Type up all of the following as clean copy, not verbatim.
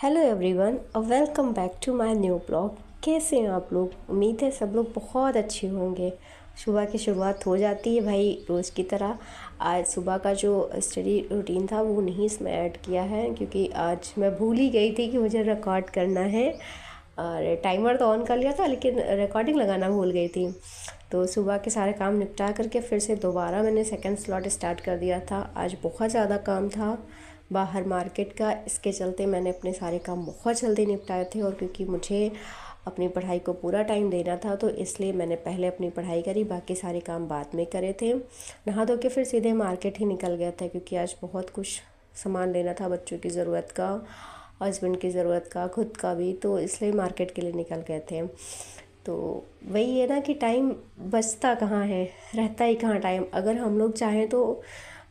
Hello everyone और welcome back to my new blog. कैसे हैं आप लोग? उम्मीद है सब लोग बहुत अच्छे होंगे। सुबह की शुरुआत हो जाती है भाई रोज़ की तरह। आज सुबह का जो स्टडी रूटीन था वो नहीं इसमें ऐड किया है क्योंकि आज मैं भूल ही गई थी कि मुझे रिकॉर्ड करना है। और टाइमर तो ऑन कर लिया था लेकिन रिकॉर्डिंग लगाना भूल गई थी। तो सुबह के सारे काम निपटा करके फिर से दोबारा मैंने सेकंड स्लॉट स्टार्ट कर दिया था। आज बहुत ज़्यादा काम था बाहर मार्केट का, इसके चलते मैंने अपने सारे काम बहुत जल्दी निपटाए थे। और क्योंकि मुझे अपनी पढ़ाई को पूरा टाइम देना था तो इसलिए मैंने पहले अपनी पढ़ाई करी, बाकी सारे काम बाद में करे थे। नहा धो के फिर सीधे मार्केट ही निकल गया था क्योंकि आज बहुत कुछ सामान लेना था, बच्चों की ज़रूरत का, हस्बैंड की ज़रूरत का, खुद का भी, तो इसलिए मार्केट के लिए निकल गए थे। तो वही है ना कि टाइम बचता कहाँ है, रहता ही कहाँ टाइम। अगर हम लोग चाहें तो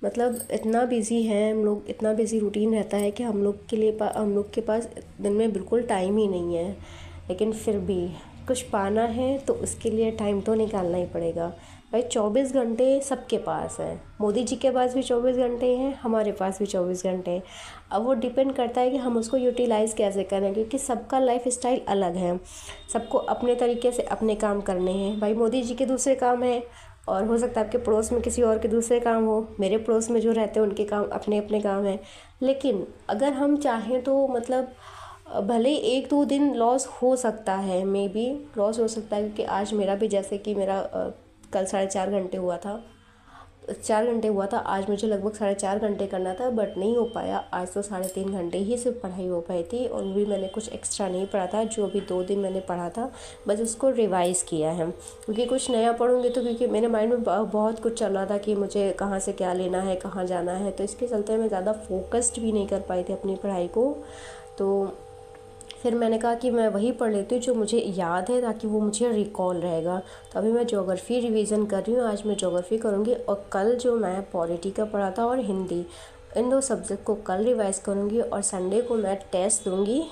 मतलब इतना बिज़ी हैं हम लोग, इतना बिज़ी रूटीन रहता है कि हम लोग के पास दिन में बिल्कुल टाइम ही नहीं है। लेकिन फिर भी कुछ पाना है तो उसके लिए टाइम तो निकालना ही पड़ेगा भाई। 24 घंटे सबके पास हैं, मोदी जी के पास भी 24 घंटे हैं, हमारे पास भी 24 घंटे हैं। अब वो डिपेंड करता है कि हम उसको यूटिलाइज़ कैसे करें, क्योंकि सबका लाइफ स्टाइल अलग है। सबको अपने तरीके से अपने काम करने हैं भाई। मोदी जी के दूसरे काम हैं और हो सकता है आपके पड़ोस में किसी और के दूसरे काम हो, मेरे पड़ोस में जो रहते हैं उनके काम अपने अपने काम हैं। लेकिन अगर हम चाहें तो मतलब भले ही एक दो दिन लॉस हो सकता है, मे बी लॉस हो सकता है, क्योंकि आज मेरा भी जैसे कि मेरा कल 4.5 घंटे हुआ था, 4 घंटे हुआ था, आज मुझे लगभग 4.5 घंटे करना था बट नहीं हो पाया। आज तो 3.5 घंटे ही सिर्फ पढ़ाई हो पाई थी और वो भी मैंने कुछ एक्स्ट्रा नहीं पढ़ा था। जो भी 2 दिन मैंने पढ़ा था बस उसको रिवाइज़ किया है, क्योंकि कुछ नया पढ़ूँगी तो, क्योंकि मेरे माइंड में बहुत कुछ चल रहा था कि मुझे कहाँ से क्या लेना है, कहाँ जाना है, तो इसके चलते मैं ज़्यादा फोकस्ड भी नहीं कर पाई थी अपनी पढ़ाई को। तो फिर मैंने कहा कि मैं वही पढ़ लेती हूँ जो मुझे याद है, ताकि वो मुझे रिकॉल रहेगा। तो अभी मैं ज्योग्राफ़ी रिवीजन कर रही हूँ, आज मैं ज्योग्राफ़ी करूँगी और कल जो मैं पॉलिटी का पढ़ा था और हिंदी, इन 2 सब्जेक्ट को कल रिवाइज़ करूँगी और संडे को मैं टेस्ट दूँगी।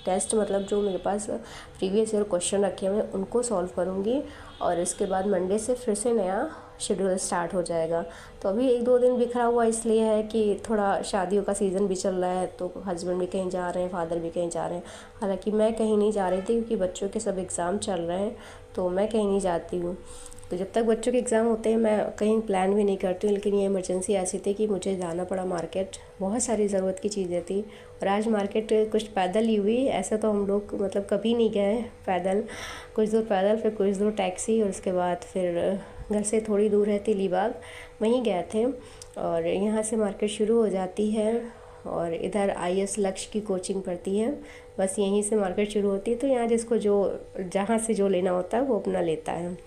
टेस्ट मतलब जो मेरे पास प्रीवियस ईयर क्वेश्चन रखे हुए हैं उनको सॉल्व करूँगी और इसके बाद मंडे से फिर से नया शेड्यूल स्टार्ट हो जाएगा। तो अभी 1-2 दिन बिखरा हुआ इसलिए है कि थोड़ा शादियों का सीज़न भी चल रहा है, तो हस्बैंड भी कहीं जा रहे हैं, फादर भी कहीं जा रहे हैं। हालांकि मैं कहीं नहीं जा रही थी क्योंकि बच्चों के सब एग्ज़ाम चल रहे हैं, तो मैं कहीं नहीं जाती हूँ। तो जब तक बच्चों के एग्ज़ाम होते हैं मैं कहीं प्लान भी नहीं करती हूँ। लेकिन ये इमरजेंसी ऐसी थी कि मुझे जाना पड़ा मार्केट, बहुत सारी ज़रूरत की चीज़ें थी। और आज मार्केट कुछ पैदल ही हुई, ऐसा तो हम लोग मतलब कभी नहीं गए पैदल। कुछ दूर पैदल, फिर कुछ दूर टैक्सी, और उसके बाद फिर घर से थोड़ी दूर है तिलीबाग, वहीं गए थे। और यहाँ से मार्केट शुरू हो जाती है और इधर IAS लक्ष्य की कोचिंग पड़ती है, बस यहीं से मार्केट शुरू होती है। तो यहाँ जिसको जो जहाँ से जो लेना होता है वो अपना लेता है।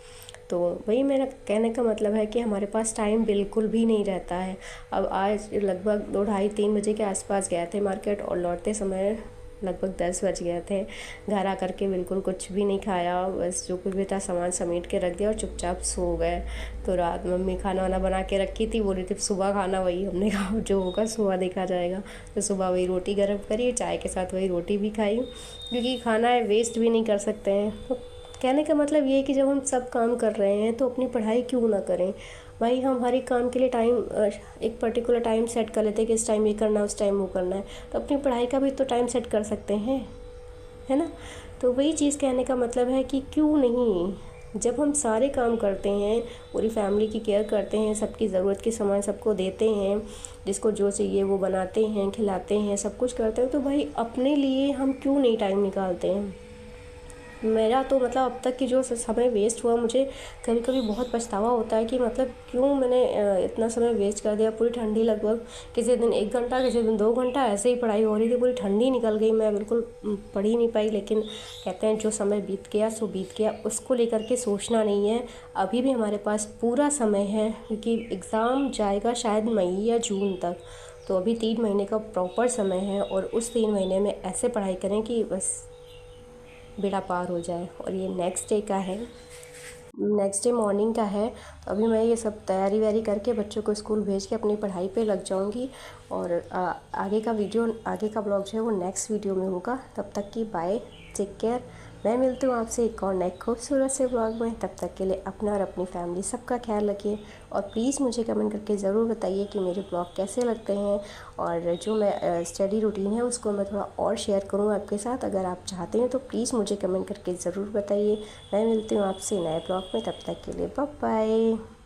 तो वही मेरा कहने का मतलब है कि हमारे पास टाइम बिल्कुल भी नहीं रहता है। अब आज लगभग 2-2:30-3 बजे के आसपास गए थे मार्केट और लौटते समय लगभग 10 बज गए थे। घर आकर के बिल्कुल कुछ भी नहीं खाया, बस जो कुछ भी था सामान समेट के रख दिया और चुपचाप सो गए। तो रात मम्मी खाना वाना बना के रखी थी, बोली थी सुबह खाना, वही हमने कहा जो होगा सुबह देखा जाएगा। तो सुबह वही रोटी गर्म करी, चाय के साथ वही रोटी भी खाई, क्योंकि खाना है वेस्ट भी नहीं कर सकते हैं। तो कहने का मतलब ये है कि जब हम सब काम कर रहे हैं तो अपनी पढ़ाई क्यों ना करें भाई। हम हर एक काम के लिए टाइम, एक पर्टिकुलर टाइम सेट कर लेते हैं कि इस टाइम ये करना है, उस टाइम वो करना है, तो अपनी पढ़ाई का भी तो टाइम सेट कर सकते हैं, है ना। तो वही चीज़ कहने का मतलब है कि क्यों नहीं, जब हम सारे काम करते हैं, पूरी फैमिली की केयर करते हैं, सबकी ज़रूरत के सामान सबको देते हैं, जिसको जो चाहिए वो बनाते हैं, खिलाते हैं, सब कुछ करते हैं, तो भाई अपने लिए हम क्यों नहीं टाइम निकालते हैं। मेरा तो मतलब अब तक की जो समय वेस्ट हुआ, मुझे कभी कभी बहुत पछतावा होता है कि मतलब क्यों मैंने इतना समय वेस्ट कर दिया। पूरी ठंडी लगभग किसी दिन 1 घंटा, किसी दिन 2 घंटा ऐसे ही पढ़ाई हो रही थी, पूरी ठंडी निकल गई, मैं बिल्कुल पढ़ ही नहीं पाई। लेकिन कहते हैं जो समय बीत गया सो बीत गया, उसको लेकर के सोचना नहीं है। अभी भी हमारे पास पूरा समय है, क्योंकि एग्ज़ाम जाएगा शायद मई या जून तक, तो अभी 3 महीने का प्रॉपर समय है। और उस 3 महीने में ऐसे पढ़ाई करें कि बस बेड़ा पार हो जाए। और ये नेक्स्ट डे का है, नेक्स्ट डे मॉर्निंग का है। तो अभी मैं ये सब तैयारी वैयारी करके बच्चों को स्कूल भेज के अपनी पढ़ाई पे लग जाऊंगी। और आगे का ब्लॉग जो है वो नेक्स्ट वीडियो में होगा। तब तक की बाय, टेक केयर, मैं मिलती हूँ आपसे एक और नए खूबसूरत से ब्लॉग में। तब तक के लिए अपना और अपनी फैमिली सबका ख्याल रखिए, और प्लीज़ मुझे कमेंट करके ज़रूर बताइए कि मेरे ब्लॉग कैसे लगते हैं, और जो मैं स्टडी रूटीन है उसको मैं थोड़ा और शेयर करूँ आपके साथ। अगर आप चाहते हैं तो प्लीज़ मुझे कमेंट करके ज़रूर बताइए। मैं मिलती हूँ आपसे नए ब्लॉग में, तब तक के लिए बाय बाय।